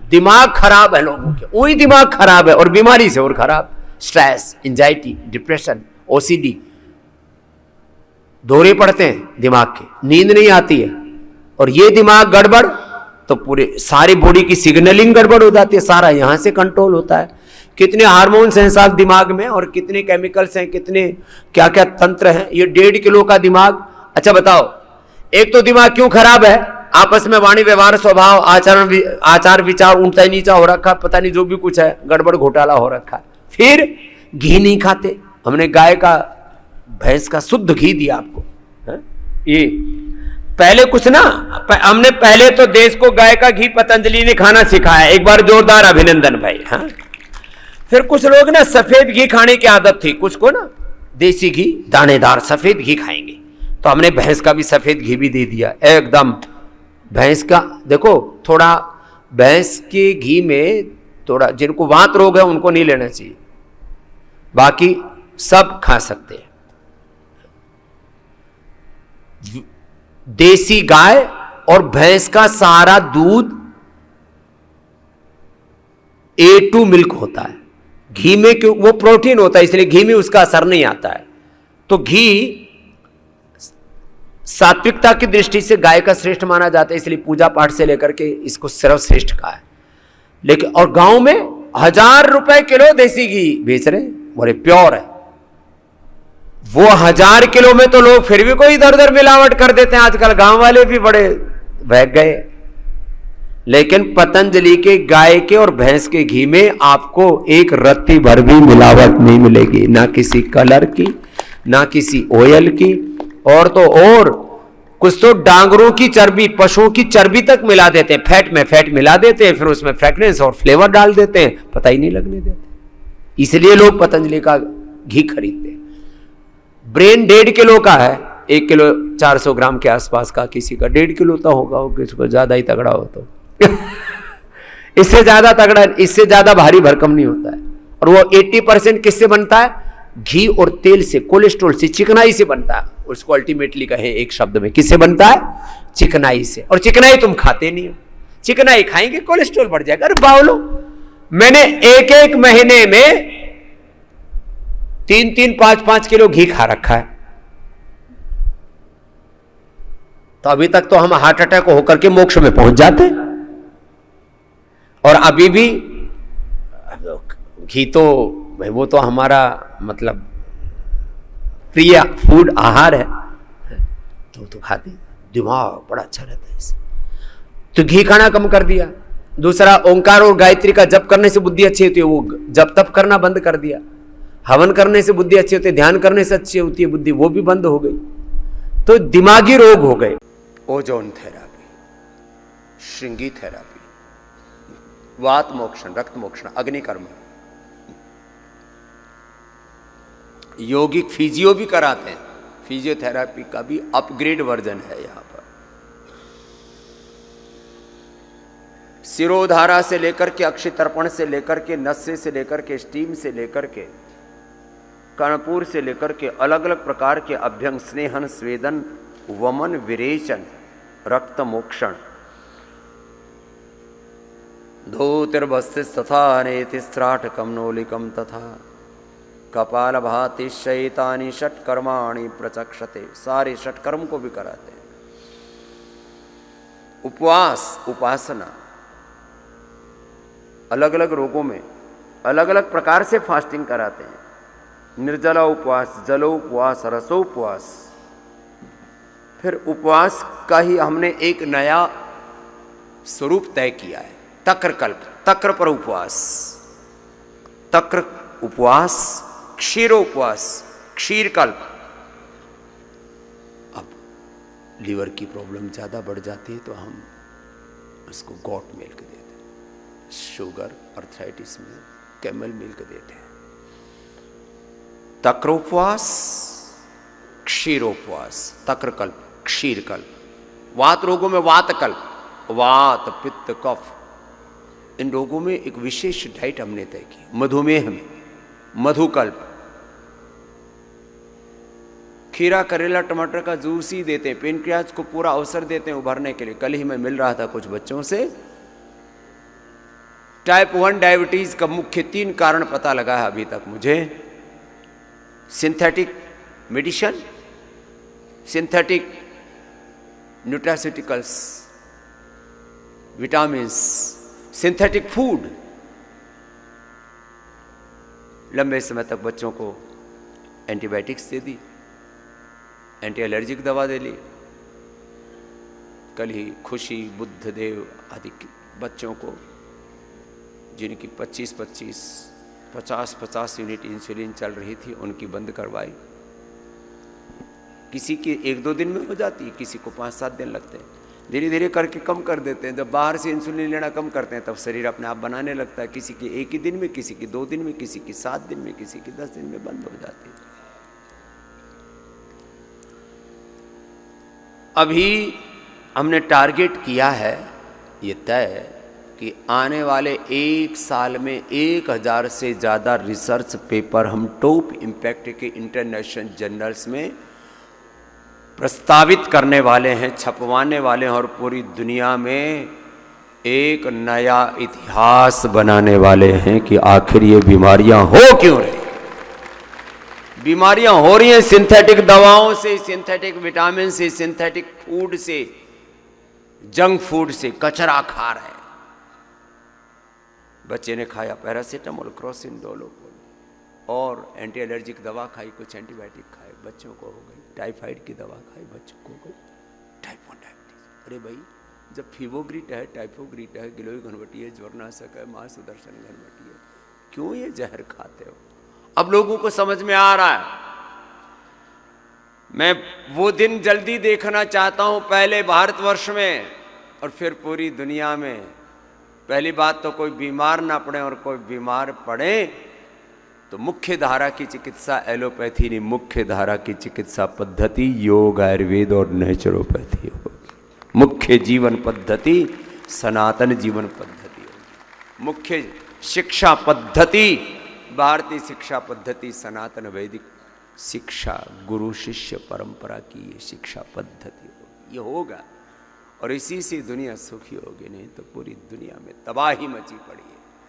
दिमाग खराब है लोगों के, वही दिमाग खराब है और बीमारी से और खराब। स्ट्रेस, एंजाइटी, डिप्रेशन, ओसीडी, दौरे पड़ते हैं दिमाग के, नींद नहीं आती है, और ये दिमाग गड़बड़ तो पूरे सारी बॉडी की सिग्नलिंग गड़बड़ हो जाती है, सारा यहां से कंट्रोल होता है। कितने हार्मोन्स हैं साथ दिमाग में और कितने केमिकल्स हैं, कितने क्या क्या तंत्र हैं। ये 1.5 किलो का दिमाग। अच्छा बताओ, एक तो दिमाग क्यों खराब है, आपस में वाणी व्यवहार स्वभाव आचार विचार ऊंचा नीचा हो रखा, पता नहीं जो भी कुछ है गड़बड़ घोटाला हो रखा। फिर घी नहीं खाते, हमने गाय का भैंस का शुद्ध घी दिया आपको है? ये पहले कुछ ना, हमने पहले तो देश को गाय का घी पतंजलि ने खाना सिखाया, एक बार जोरदार अभिनंदन भाई। हाँ, फिर कुछ लोग ना सफेद घी खाने की आदत थी, कुछ को ना देसी घी दानेदार सफेद घी खाएंगे, तो हमने भैंस का भी सफेद घी भी दे दिया एकदम। भैंस का देखो, थोड़ा भैंस के घी में थोड़ा, जिनको वात रोग है उनको नहीं लेना चाहिए, बाकी सब खा सकते हैं। देसी गाय और भैंस का सारा दूध A2 मिल्क होता है। घी में क्यों, वो प्रोटीन होता है इसलिए घी में उसका असर नहीं आता है। तो घी सात्विकता की दृष्टि से गाय का श्रेष्ठ माना जाता है, इसलिए पूजा पाठ से लेकर के इसको सर्वश्रेष्ठ कहा है। लेकिन और गांव में 1000 रुपए किलो देसी घी बेच रहे, बड़े प्योर है वो। 1000 किलो में तो लोग फिर भी कोई इधर उधर मिलावट कर देते हैं, आजकल गांव वाले भी बड़े बहक गए। लेकिन पतंजलि के गाय के और भैंस के घी में आपको एक रत्ती भर भी मिलावट नहीं मिलेगी, ना किसी कलर की, ना किसी ऑयल की, और तो और कुछ तो डांगरों की चर्बी, पशुओं की चर्बी तक मिला देते हैं, फैट में फैट मिला देते हैं, फिर उसमें फ्रेगनेंस और फ्लेवर डाल देते हैं, पता ही नहीं लगने देते। इसलिए लोग पतंजलि का घी खरीदते हैं। ब्रेन 1.5 किलो का है, 1 किलो 400 ग्राम के आसपास का, किसी का 1.5 किलो तो होगा, किसी को ज्यादा ही तगड़ा हो तो इससे ज्यादा तगड़ा, इससे ज्यादा भारी भरकम नहीं होता है। और वो 80% किससे बनता है, घी और तेल से, कोलेस्ट्रॉल से, चिकनाई से बनता है। उसको अल्टीमेटली कहें एक शब्द में, किससे बनता है, चिकनाई से। और चिकनाई तुम खाते नहीं हो, चिकनाई खाएंगे कोलेस्ट्रॉल बढ़ जाएगा। अरे बावलो, मैंने एक महीने में 3-3, 5-5 किलो घी खा रखा है, तो अभी तक तो हम हार्ट अटैक होकर के मोक्ष में पहुंच जाते। और अभी भी घी तो भाई वो तो हमारा मतलब प्रिय फूड आहार है, तो खाते, दिमाग बड़ा अच्छा रहता है इससे। तो घी खाना कम कर दिया। दूसरा, ओंकार और गायत्री का जप करने से बुद्धि अच्छी होती है, वो जप तप करना बंद कर दिया। हवन करने से बुद्धि अच्छी होती है, ध्यान करने से अच्छी होती है बुद्धि, वो भी बंद हो गई। तो दिमागी रोग हो गए। ओजोन थेरापी, श्रृंगी थेरापी, वात मोक्षण, रक्त मोक्षण, अग्निकर्म, यौगिक फिजियो भी कराते हैं। फिजियोथेरापी का भी अपग्रेड वर्जन है यहां पर। सिरोधारा से लेकर के, अक्षय तर्पण से लेकर के, नस्से से लेकर के, स्टीम से लेकर के, कर्णपुर से लेकर के, अलग अलग प्रकार के अभ्यंग, स्नेहन, स्वेदन, वमन, विरेचन, रक्त मोक्षण, धूतिर्भस्तिस् तथा नेतिस्त्राटकम नोलिकम तथा कपाल भाति शैतानी षटकर्माणि प्रचक्षते। सारे षटकर्म को भी कराते हैं। उपवास, उपासना, अलग अलग रोगों में अलग अलग प्रकार से फास्टिंग कराते हैं। निर्जला उपवास, जलोपवास, रसोपवास। फिर उपवास का ही हमने एक नया स्वरूप तय किया है, तक्रकल्प, तक्र पर उपवास, तक्र उपवास, क्षीरोपवास, क्षीरकल्प। अब लीवर की प्रॉब्लम ज्यादा बढ़ जाती है तो हम उसको गॉट मिल्क देते हैं, शुगर अर्थराइटिस में कैमल मिल्क देते हैं। तक्रोपवास, क्षीरोपवास, तक्रकल्प, क्षीरकल्प। वात रोगों में वातकल्प, वात, पित्त, कफ, इन रोगों में एक विशेष डाइट हमने तय की। मधुमेह में मधुकल्प, खीरा, करेला, टमाटर का जूस ही देते हैं, पेनक्रियाज को पूरा अवसर देते हैं उभरने के लिए। कल ही मैं मिल रहा था कुछ बच्चों से, टाइप 1 डायबिटीज का मुख्य 3 कारण पता लगा है अभी तक मुझे। Synthetic medicine, synthetic nutraceuticals, vitamins, synthetic food. लंबे समय तक बच्चों को एंटीबायोटिक्स दे दी, एंटी एलर्जिक दवा दे ली। कल ही खुशी, बुद्धदेव आदि बच्चों को जिनकी 50-50 यूनिट इंसुलिन चल रही थी, उनकी बंद करवाई। किसी की 1-2 दिन में हो जाती है, किसी को 5-7 दिन लगते हैं। धीरे धीरे करके कम कर देते हैं। जब बाहर से इंसुलिन लेना कम करते हैं तब शरीर अपने आप बनाने लगता है। किसी की 1 ही दिन में, किसी की 2 दिन में, किसी की 7 दिन में, किसी की 10 दिन में बंद हो जाती है। अभी हमने टारगेट किया है ये तय कि आने वाले 1 साल में 1000 से ज़्यादा रिसर्च पेपर हम टॉप इम्पैक्ट के इंटरनेशनल जर्नल्स में प्रस्तावित करने वाले हैं, छपवाने वाले हैं और पूरी दुनिया में एक नया इतिहास बनाने वाले हैं कि आखिर ये बीमारियां हो क्यों रही। बीमारियां हो रही हैं सिंथेटिक दवाओं से, सिंथेटिक विटामिन से, सिंथेटिक फूड से, जंक फूड से, कचरा खा रहे हैं। बच्चे ने खाया पैरासीटामोल, क्रोसिन, डोलो और एंटी एलर्जिक दवा खाई, कुछ एंटीबायोटिक खाए, बच्चों को हो गई। टाइफाइड की दवा खाई, बच्चों को हो गई टाइप 1 डायबिटीज। अरे भाई, जब फीवोग्रिट है, टाइफोग्रिट है, गिलोय घनवटी है, ज्वरनाशक है, महासुदर्शन घनवटी है, क्यों ये जहर खाते हो? अब लोगों को समझ में आ रहा है। मैं वो दिन जल्दी देखना चाहता हूं, पहले भारतवर्ष में और फिर पूरी दुनिया में। पहली बात तो कोई बीमार ना पड़े, और कोई बीमार पड़े तो मुख्य धारा की चिकित्सा एलोपैथी नहीं, मुख्य धारा की चिकित्सा पद्धति योग, आयुर्वेद और नेचुरोपैथी होगी। मुख्य जीवन पद्धति सनातन जीवन पद्धति होगी। मुख्य शिक्षा पद्धति भारतीय शिक्षा पद्धति सनातन वैदिक शिक्षा, गुरु शिष्य परंपरा की ये शिक्षा पद्धति होगी। ये होगा और इसी से दुनिया सुखी होगी, नहीं तो पूरी दुनिया में तबाही मची पड़ी है।